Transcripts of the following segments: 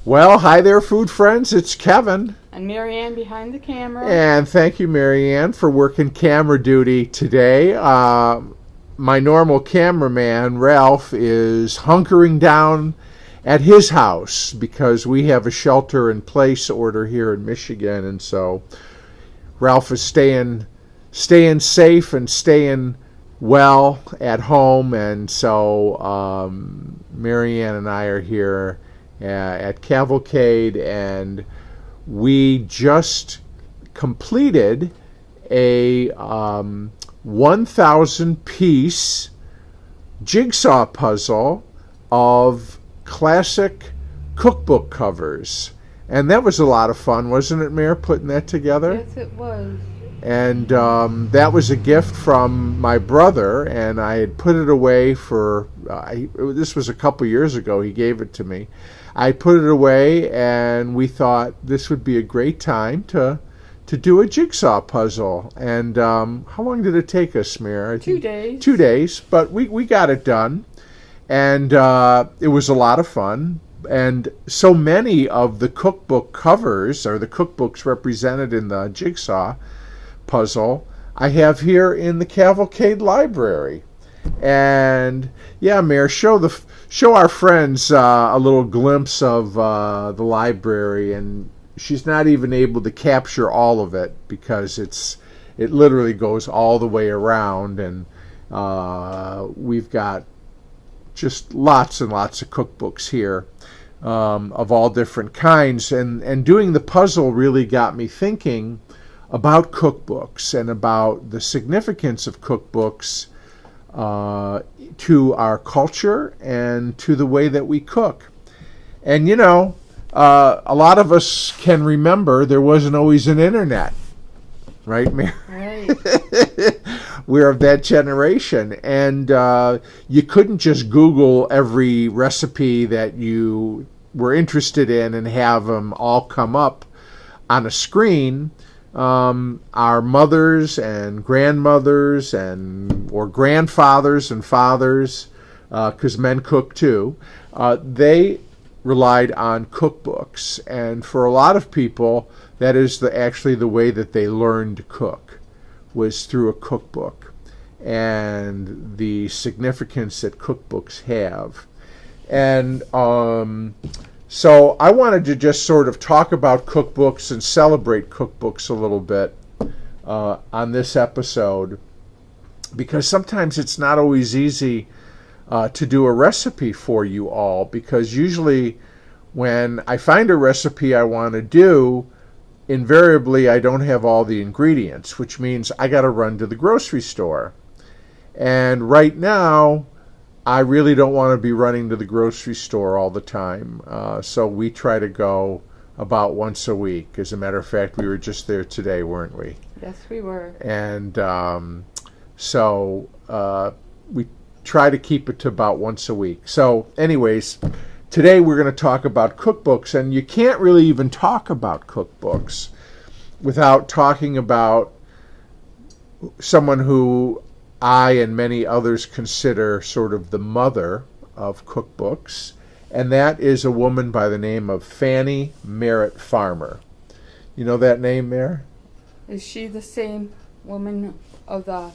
Well, hi there, food friends. It's Kevin. And Marianne behind the camera. And thank you, Marianne, for working camera duty today. My normal cameraman, Ralph, is hunkering down at his house because we have a shelter-in-place order here in Michigan, and so Ralph is staying safe and staying well at home, and so Marianne and I are here at Cavalcade, and we just completed a 1,000-piece jigsaw puzzle of classic cookbook covers. And that was a lot of fun, wasn't it, Mare, putting that together? Yes, it was. And that was a gift from my brother, and I had put it away for, this was a couple years ago, he gave it to me. I put it away, and we thought this would be a great time to do a jigsaw puzzle. And how long did it take us, Mare? 2 days. 2 days, but we got it done. And it was a lot of fun. And so many of the cookbook covers, or the cookbooks represented in the jigsaw puzzle, I have here in the Cavalcade library. And yeah, Mare, show our friends a little glimpse of the library, and she's not even able to capture all of it because it literally goes all the way around, and we've got just lots and lots of cookbooks here of all different kinds, and doing the puzzle really got me thinking about cookbooks and about the significance of cookbooks to our culture and to the way that we cook. And you know, a lot of us can remember there wasn't always an internet, right, Mary? Right. We're of that generation, and you couldn't just Google every recipe that you were interested in and have them all come up on a screen. Our mothers and grandmothers or grandfathers and fathers, because men cook too, they relied on cookbooks, and for a lot of people, that is actually the way that they learned to cook, was through a cookbook, and the significance that cookbooks have. And so I wanted to just sort of talk about cookbooks and celebrate cookbooks a little bit on this episode, because sometimes it's not always easy to do a recipe for you all, because usually when I find a recipe I want to do, invariably I don't have all the ingredients, which means I got to run to the grocery store. And right now, I really don't want to be running to the grocery store all the time, so we try to go about once a week. As a matter of fact, we were just there today, weren't we? Yes, we were. And so we try to keep it to about once a week. So anyways, today we're going to talk about cookbooks, and you can't really even talk about cookbooks without talking about someone who I and many others consider sort of the mother of cookbooks, and that is a woman by the name of Fannie Farmer. You know that name, Mare? Is she the same woman of the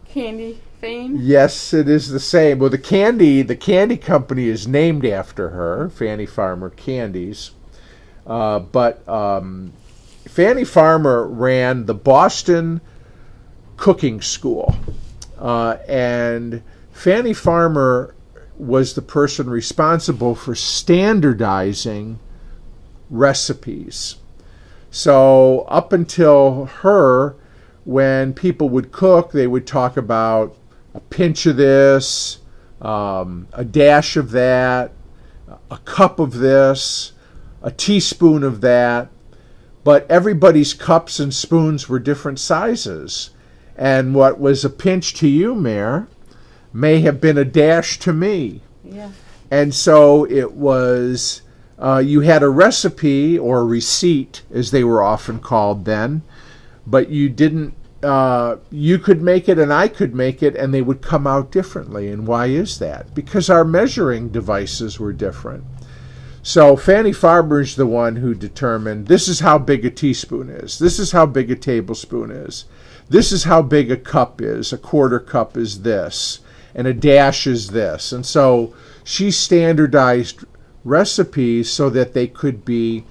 candy fame? Yes, it is the same. Well, the candy company is named after her, Fannie Farmer Candies. But Fannie Farmer ran the Boston Cooking School. And Fannie Farmer was the person responsible for standardizing recipes. So up until her, when people would cook, they would talk about a pinch of this, a dash of that, a cup of this, a teaspoon of that. But everybody's cups and spoons were different sizes. And what was a pinch to you, Mare, may have been a dash to me. Yeah. And so it was, you had a recipe or a receipt, as they were often called then, but you didn't, you could make it and I could make it, and they would come out differently. And why is that? Because our measuring devices were different. So Fannie Farmer is the one who determined this is how big a teaspoon is. This is how big a tablespoon is. This is how big a cup is. A quarter cup is this. And a dash is this. And so she standardized recipes so that they could be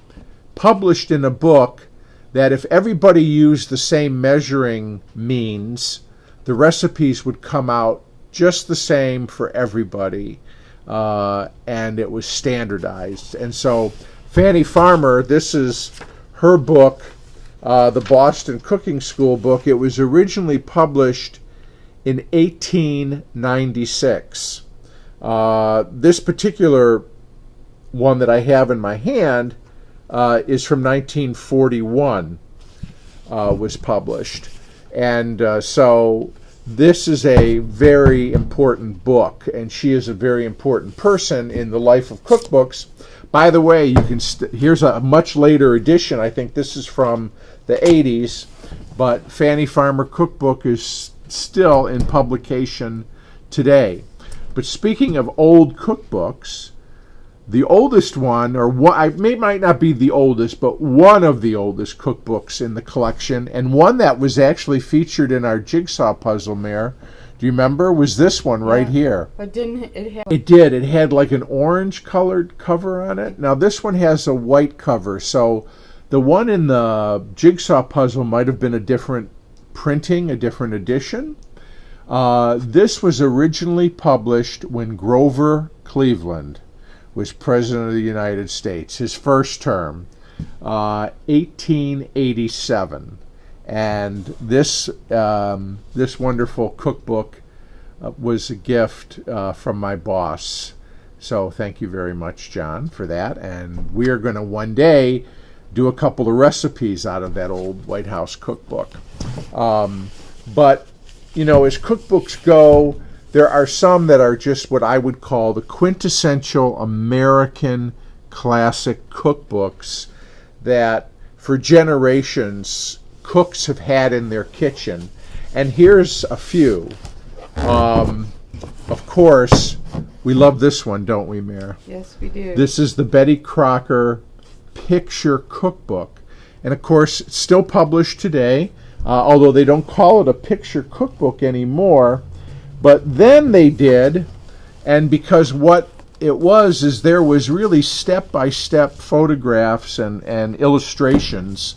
published in a book that if everybody used the same measuring means, the recipes would come out just the same for everybody. And it was standardized. And so Fannie Farmer, this is her book, the Boston Cooking School book. It was originally published in 1896. This particular one that I have in my hand is from 1941, was published. And so this is a very important book, and she is a very important person in the life of cookbooks. By the way, you can here's a much later edition. I think this is from the 80s, but Fannie Farmer Cookbook is still in publication today. But speaking of old cookbooks, the oldest one, or might not be the oldest, but one of the oldest cookbooks in the collection, and one that was actually featured in our jigsaw puzzle, Mare, do you remember, was this one right here. But didn't it have... It did. It had like an orange-colored cover on it. Now this one has a white cover, so the one in the jigsaw puzzle might have been a different printing, a different edition. This was originally published when Grover Cleveland was President of the United States, his first term, 1887. And this wonderful cookbook was a gift from my boss. So thank you very much, John, for that. And we are going to one day do a couple of recipes out of that old White House cookbook. But, you know, as cookbooks go, there are some that are just what I would call the quintessential American classic cookbooks that for generations cooks have had in their kitchen. And here's a few. Of course, we love this one, don't we, Mare? Yes, we do. This is the Betty Crocker Picture Cookbook. And of course, it's still published today, although they don't call it a picture cookbook anymore. But then they did, and because what it was is there was really step-by-step photographs and illustrations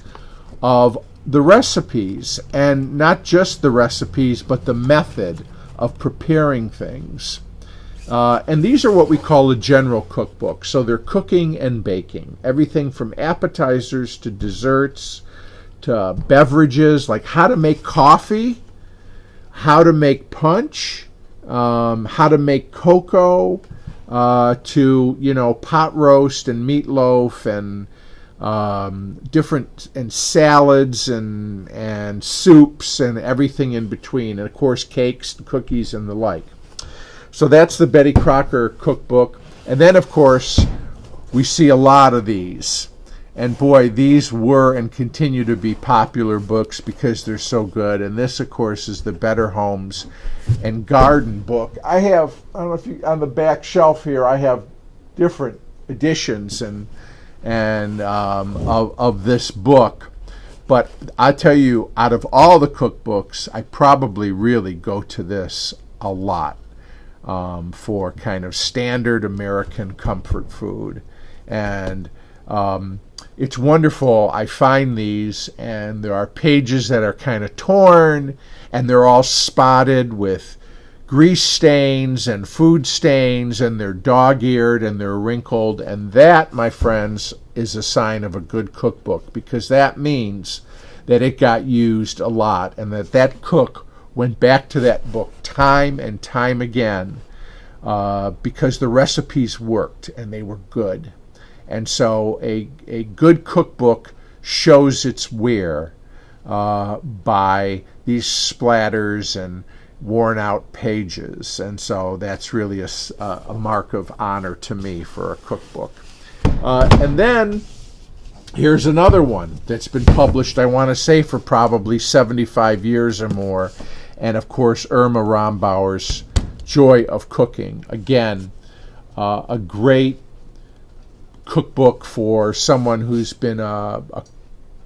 of the recipes, and not just the recipes, but the method of preparing things. And these are what we call a general cookbook. So they're cooking and baking, everything from appetizers to desserts to beverages, like how to make coffee, how to make punch, how to make cocoa, to, you know, pot roast and meatloaf and different, and salads and soups and everything in between, and of course cakes and cookies and the like. So that's the Betty Crocker cookbook. And then of course we see a lot of these. And boy, these were and continue to be popular books because they're so good. And this, of course, is the Better Homes and Garden book. I don't know if you, on the back shelf here, I have different editions of this book. But I tell you, out of all the cookbooks, I probably really go to this a lot for kind of standard American comfort food. And it's wonderful. I find these, and there are pages that are kind of torn, and they're all spotted with grease stains and food stains, and they're dog-eared and they're wrinkled. And that, my friends, is a sign of a good cookbook, because that means that it got used a lot, and that cook went back to that book time and time again because the recipes worked and they were good. And so a good cookbook shows its wear by these splatters and worn out pages. And so that's really a mark of honor to me for a cookbook. And then here's another one that's been published, I want to say, for probably 75 years or more. And of course, Irma Rombauer's Joy of Cooking. Again, a great cookbook for someone who's been a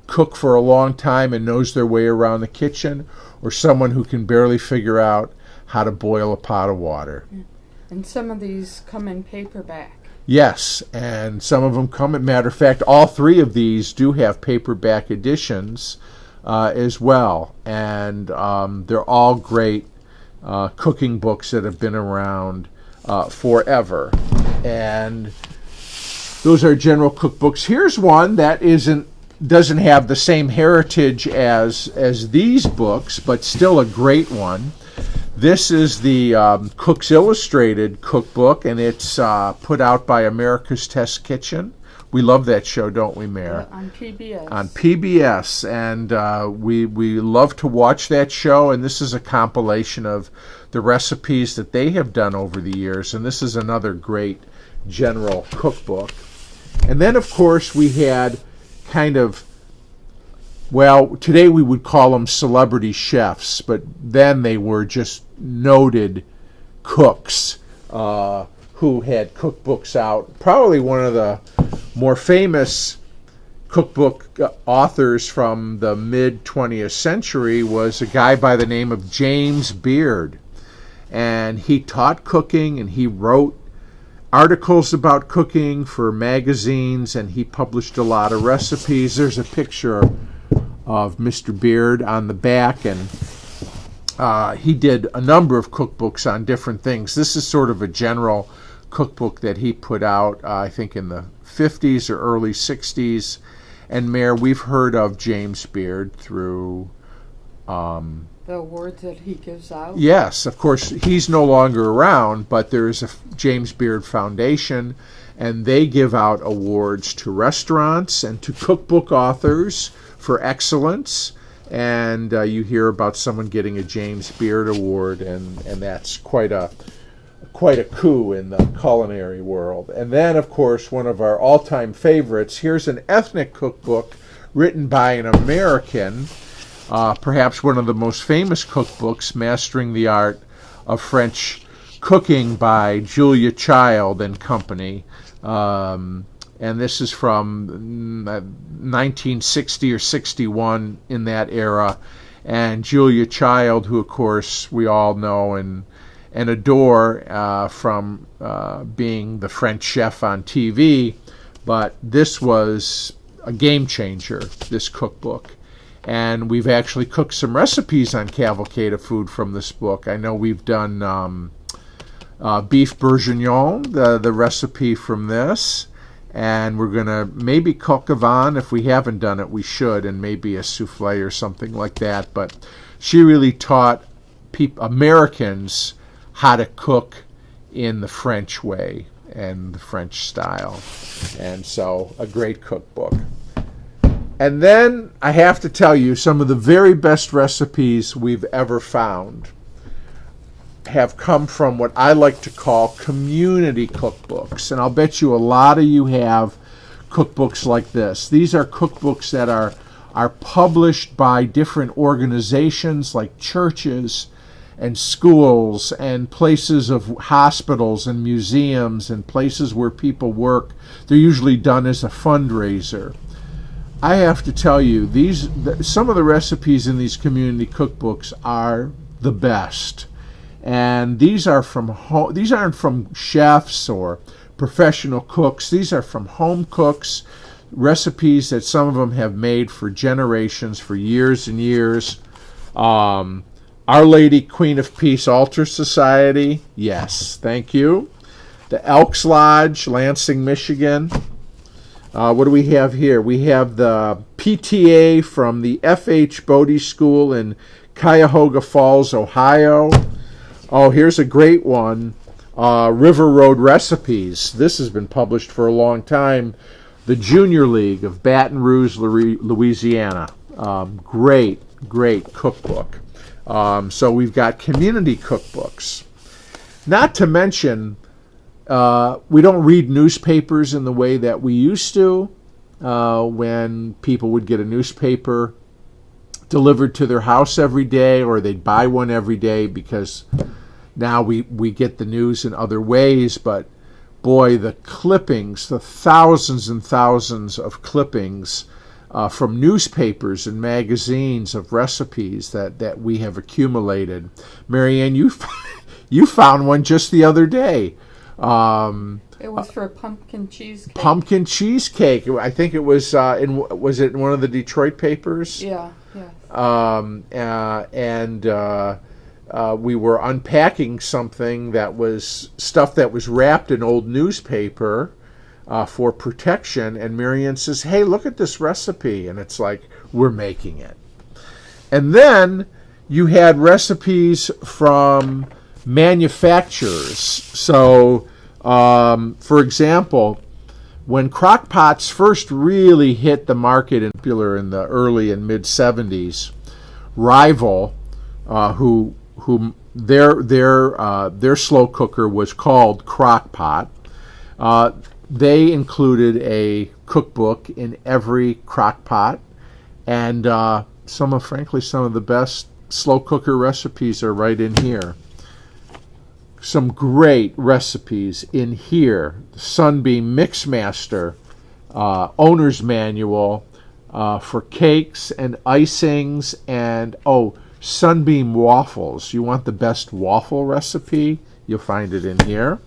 cook for a long time and knows their way around the kitchen, or someone who can barely figure out how to boil a pot of water. And some of these come in paperback. Yes, and some of them come. As a matter of fact, all three of these do have paperback editions as well, and they're all great cooking books that have been around forever. And those are general cookbooks. Here's one that doesn't have the same heritage as these books, but still a great one. This is the Cook's Illustrated cookbook, and it's put out by America's Test Kitchen. We love that show, don't we, Mare? On PBS. On PBS, and we love to watch that show, and this is a compilation of the recipes that they have done over the years, and this is another great general cookbook. And then, of course, we had kind of, well, today we would call them celebrity chefs, but then they were just noted cooks who had cookbooks out. Probably one of the more famous cookbook authors from the mid-20th century was a guy by the name of James Beard. And he taught cooking, and he wrote articles about cooking for magazines, and he published a lot of recipes. There's a picture of Mr. Beard on the back, and he did a number of cookbooks on different things. This is sort of a general cookbook that he put out, I think, in the 50s or early 60s. And Mare, we've heard of James Beard through the awards that he gives out. Yes, of course, he's no longer around, but there's a James Beard Foundation, and they give out awards to restaurants and to cookbook authors for excellence. And you hear about someone getting a James Beard Award, and that's quite a coup in the culinary world. And then, of course, one of our all-time favorites, here's an ethnic cookbook written by an American, perhaps one of the most famous cookbooks, Mastering the Art of French Cooking by Julia Child and Company. And this is from 1960 or 61, in that era. And Julia Child, who, of course, we all know and adore from being the French chef on TV. But this was a game changer, this cookbook. And we've actually cooked some recipes on Cavalcade of Food from this book. I know we've done beef bourguignon, the recipe from this. And we're going to maybe cook au vin. If we haven't done it, we should, and maybe a souffle or something like that. But she really taught Americans how to cook in the French way and the French style. And so, a great cookbook. And then I have to tell you, some of the very best recipes we've ever found have come from what I like to call community cookbooks. And I'll bet you a lot of you have cookbooks like this. These are cookbooks that are published by different organizations like churches and schools and places of hospitals and museums and places where people work. They're usually done as a fundraiser. I have to tell you, some of the recipes in these community cookbooks are the best. And these aren't from chefs or professional cooks. These are from home cooks, recipes that some of them have made for generations, for years and years. Our Lady Queen of Peace Altar Society, yes, thank you. The Elks Lodge, Lansing, Michigan. What do we have here? We have the PTA from the F.H. Bodie School in Cuyahoga Falls, Ohio. Oh, here's a great one. River Road Recipes. This has been published for a long time. The Junior League of Baton Rouge, Louisiana. Great cookbook. So we've got community cookbooks. Not to mention, we don't read newspapers in the way that we used to, when people would get a newspaper delivered to their house every day, or they'd buy one every day, because now we get the news in other ways. But boy, the clippings, the thousands and thousands of clippings from newspapers and magazines of recipes that we have accumulated. Marianne, you found one just the other day. It was for pumpkin cheesecake. Pumpkin cheesecake. I think it was was it in one of the Detroit papers? Yeah. We were unpacking something that was stuff that was wrapped in old newspaper for protection, and Marianne says, "Hey, look at this recipe," and it's like, we're making it. And then you had recipes from manufacturers. So, for example, when crock pots first really hit the market in the early and mid 70s, Rival, who their slow cooker was called Crock Pot, they included a cookbook in every crock pot, and some of the best slow cooker recipes are right in here. Some great recipes in here. Sunbeam Mixmaster, owner's manual for cakes and icings, and Sunbeam waffles. You want the best waffle recipe? You'll find it in here.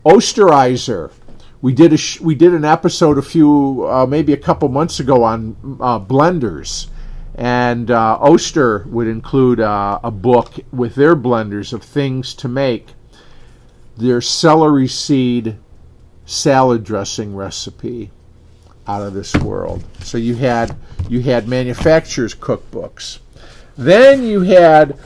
Osterizer. We did an episode maybe a couple months ago on blenders. And Oster would include a book with their blenders of things to make. Their celery seed salad dressing recipe, out of this world. So you had manufacturers' cookbooks. Then you had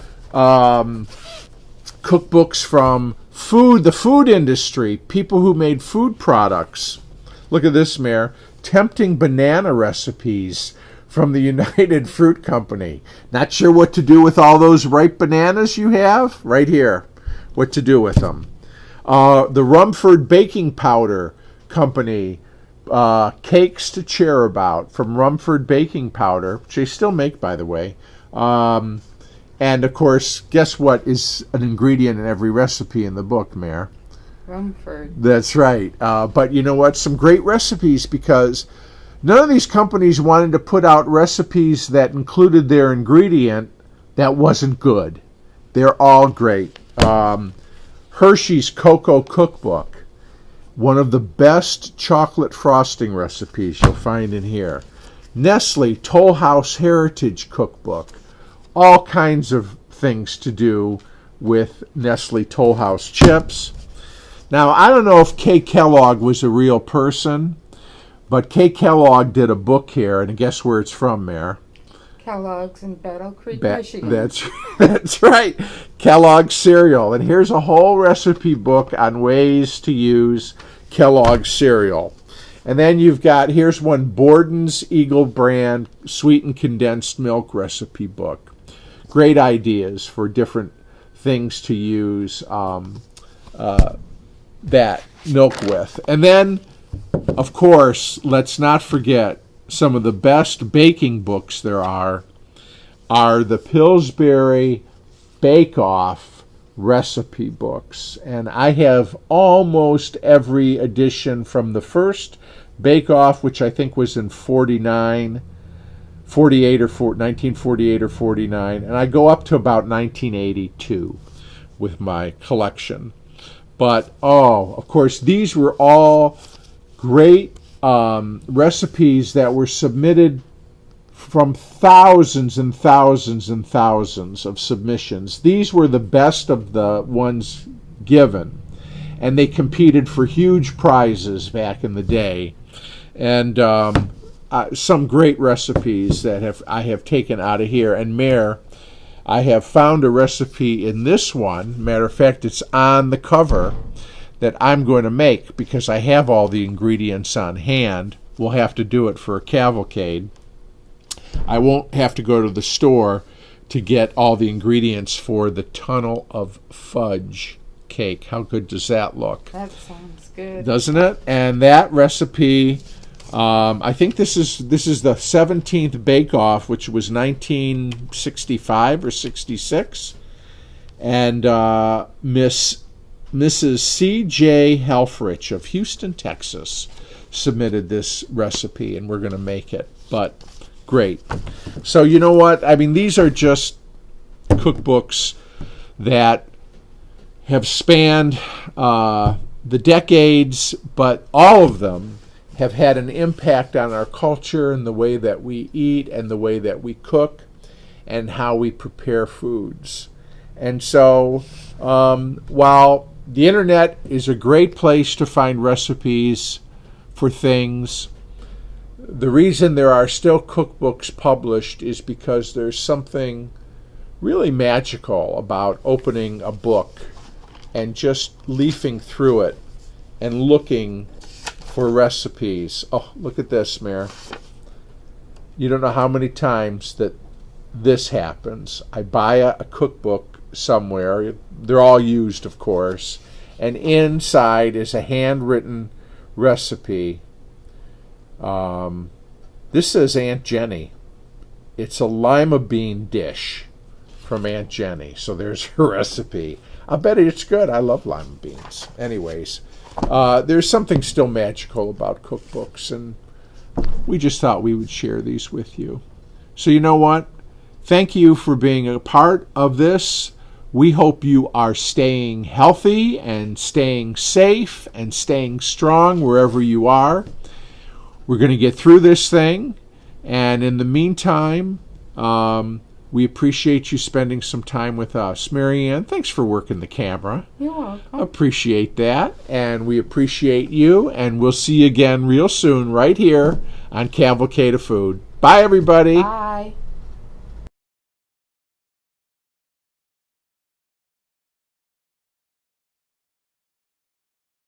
cookbooks from the food industry, people who made food products. Look at this, Mare. Tempting banana recipes from the United Fruit Company. Not sure what to do with all those ripe bananas you have? Right here. What to do with them. The Rumford Baking Powder Company. Cakes to cheer about from Rumford Baking Powder, which they still make, by the way. And, of course, guess what is an ingredient in every recipe in the book, Mare? Rumford. That's right. But you know what? Some great recipes, because none of these companies wanted to put out recipes that included their ingredient that wasn't good. They're all great. Hershey's Cocoa Cookbook, one of the best chocolate frosting recipes you'll find in here. Nestle Toll House Heritage Cookbook, all kinds of things to do with Nestle Toll House chips. Now, I don't know if Kay Kellogg was a real person, but Kay Kellogg did a book here, and guess where it's from, Mare? Kellogg's in Battle Creek, Michigan. That's right. Kellogg's cereal. And here's a whole recipe book on ways to use Kellogg's cereal. And then here's one, Borden's Eagle brand sweetened condensed milk recipe book. Great ideas for different things to use that milk with. And then, of course, let's not forget, some of the best baking books there are the Pillsbury Bake Off recipe books. And I have almost every edition from the first Bake Off, which I think was in 1948 or 49, and I go up to about 1982 with my collection. But, of course, these were all great recipes that were submitted from thousands and thousands and thousands of submissions. These were the best of the ones given, and they competed for huge prizes back in the day. And some great recipes that I have taken out of here. And Mare, I have found a recipe in this one. Matter of fact, it's on the cover, that I'm going to make because I have all the ingredients on hand. We'll have to do it for a cavalcade. I won't have to go to the store to get all the ingredients for the Tunnel of Fudge cake. How good does that look? That sounds good. Doesn't it? And that recipe, I think this is the 17th Bake Off, which was 1965 or 66. And Miss Mrs. C.J. Helfrich of Houston, Texas, submitted this recipe, and we're going to make it. But great. So you know what? I mean, these are just cookbooks that have spanned the decades, but all of them have had an impact on our culture and the way that we eat and the way that we cook and how we prepare foods. And so while the internet is a great place to find recipes for things, the reason there are still cookbooks published is because there's something really magical about opening a book and just leafing through it and looking for recipes. Oh, look at this, Mare. You don't know how many times that this happens. I buy a cookbook somewhere. They're all used, of course. And inside is a handwritten recipe. This says Aunt Jenny. It's a lima bean dish from Aunt Jenny. So there's her recipe. I bet it's good. I love lima beans. Anyways, there's something still magical about cookbooks, and we just thought we would share these with you. So you know what? Thank you for being a part of this. We hope you are staying healthy and staying safe and staying strong wherever you are. We're going to get through this thing, and in the meantime, we appreciate you spending some time with us. Marianne, thanks for working the camera. You're welcome. Appreciate that, and we appreciate you, and we'll see you again real soon right here on Cavalcade of Food. Bye, everybody. Bye.